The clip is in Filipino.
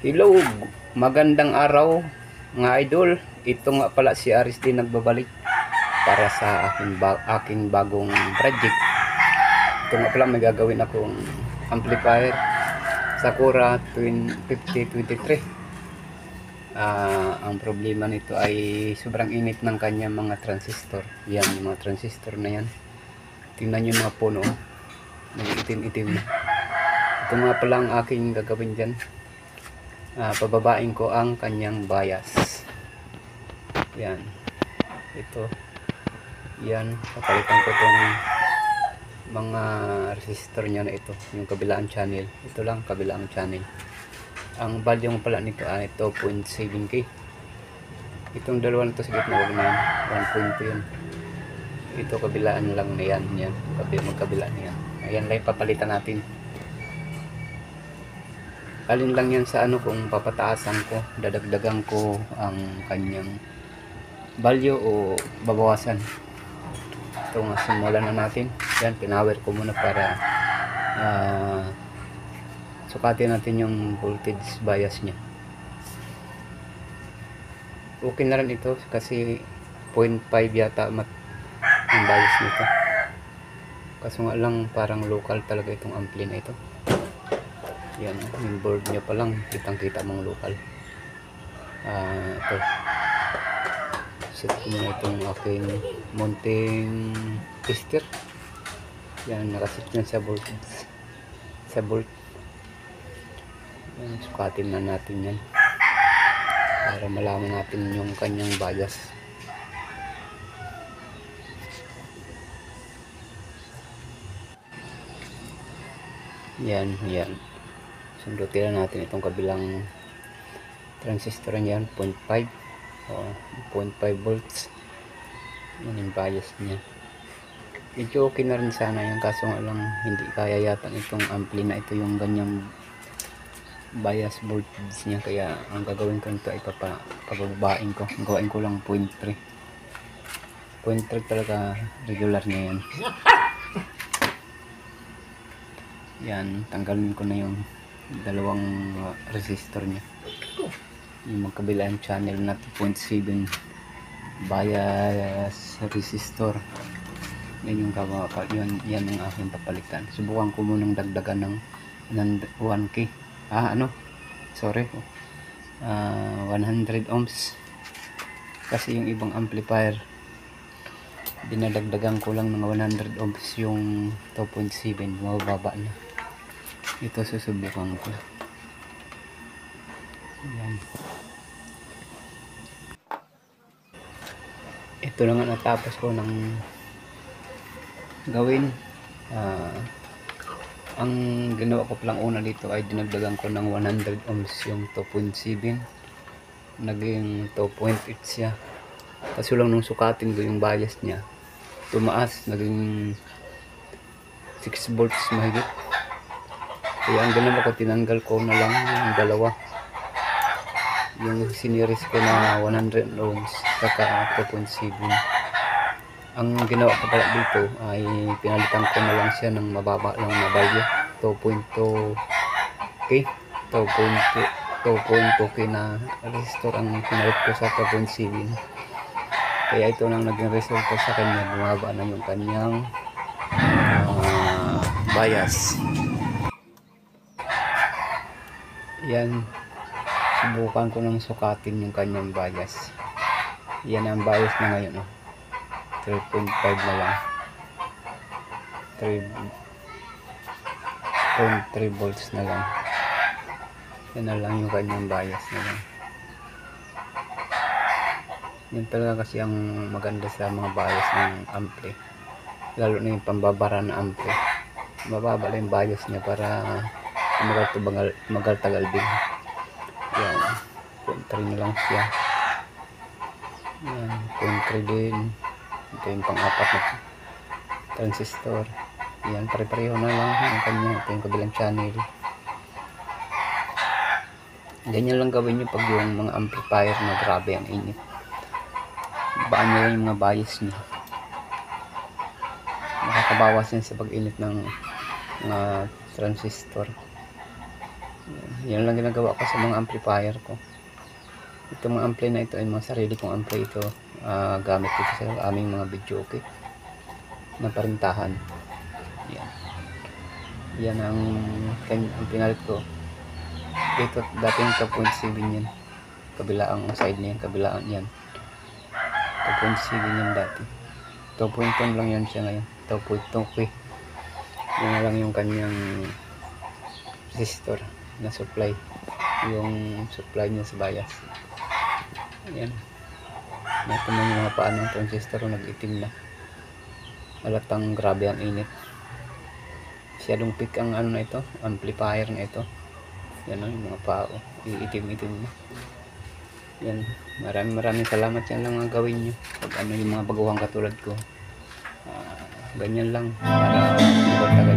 Hello, magandang araw mga idol. Ito nga pala si Aris din nagbabalik para sa aking bagong project. Ito nga pala may gagawin akong amplifier Sakura 5023. Ang problema nito ay sobrang init ng kanya mga transistor. Yan, yung mga transistor na yan. Tingnan nyo yung mga puno, nag-itim-itim na. Ito nga pala ang aking gagawin dyan. Pababain ko ang kanyang bias. Yan, ito, yan, papalitan ko itong mga resistor nya na ito, yung kabilang channel. Ito lang, kabilang channel. Ang value pala nito ay 2.7k. Itong dalawa na ito sa gitna, wag na yan, 1.2 yun. Ito kabilaan lang na yan, yan, magkabila na yan. Ayan lang papalitan natin. Alin lang yan sa ano, kung papataasan ko, dadagdagan ko ang kanyang value o babawasan. Ito nga, simulan na natin. Yan, pinawer ko muna para sukatin natin yung voltage bias nya. Okay na rin ito kasi 0.5 yata ang bias nito. Kaso nga lang parang local talaga itong ampli na ito. Yan, yung board nya pa lang kitang kita mong local. Ito, set ko muna itong aking mounting tester. Yan, nakaset na sa voltage, sa volt. Yan, sukatin na natin yan para malaman natin yung kanyang bias. Yan, yan, sundutin natin itong kabilang transistor niyan, 0.5 o 0.5 volts. Yan yung bias niya. Medyo okay na rin sana yung, kaso nga lang hindi kaya yata itong ampli na ito yung ganyang bias voltage niya, kaya ang gagawin ko nito ay pababain ko. Gawain ko lang 0.3 talaga, regular niya yan. Yan, tanggalin ko na yung dalawang resistor niya, yung magkabilang channel na 2.7 bias resistor. Yan yung yan ang aking papalitan. Subukan ko munang dagdagan ng 1k, 100 ohms, kasi yung ibang amplifier dinadagdagan ko lang ng 100 ohms, yung 2.7 mababa na. Ito susubukan ko. Ayan. Ito na nga natapos ko ng gawin. Ang ginawa ko palang una dito ay dinagdagan ko ng 100 ohms yung 2.7, naging 2.8 siya. Kasi lang nung sukatin ko yung bias niya, tumaas, naging 6 volts mahigit. Kaya ang ginawa ko, tinanggal ko na lang yung dalawa, yung siniris ko na 100 ohms saka 2.7. Ang ginawa ko pala dito ay pinalitan ko na lang siya ng mababa lang na value, 2.2k 2.2k na resistor ang pinalit ko sa 2.7. Kaya ito nang naging resulta sa kanya, bumaba na yung kanyang bias. Yan, subukan ko nang sukatin yung kanyang bias. Yan ang bias na ngayon, 3.5 na lang, 3.3 volts na lang. Yan na lang yung kanyang bias na lang. Yan talaga kasi ang maganda sa mga bias ng ampli, lalo na yung pambabara na ampli. Mababa lang yung bias niya para magal-tagal din. Yan, 0.3 na lang siya. Yan, 0.3 din. Ito yung pang-apat na transistor. Yan, pare-pareho na lang ang kanya. Ito yung kabilang channel. Ganyan lang gawin nyo pag yung mga amplifier na grabe ang init. Baan nyo yung mga bias nyo. Makakabawas yan sa pag-init ng mga transistor. Yan. Yan lang ginagawa ko sa mga amplifier ko. Itong mga ampli na ito ay mga sarili kong ampli ito. Gamit ito sa aming mga video, okay, na parintahan. Yan. Yan ang pinalit ko. Ito dating 2.7 yan. Kabilaang side niyan, kabilaan yan. 2.7 yan dati. 2.1 lang yan siya ngayon. 2.2. Yan na lang yung kanyang resistor na supply. Yung supply niya sa bias. Yan. Ito na yung mga paa ng transistor nag-itim na. Halatang grabe ang init. Masyadong peak ang ano na ito, amplifier na ito. Yan o, yung mga paa, iitim-itim na. Yan, maraming salamat. Yan lang ang gawin nyo pag ano yung mga baguhang katulad ko. Ganyan lang para magtagal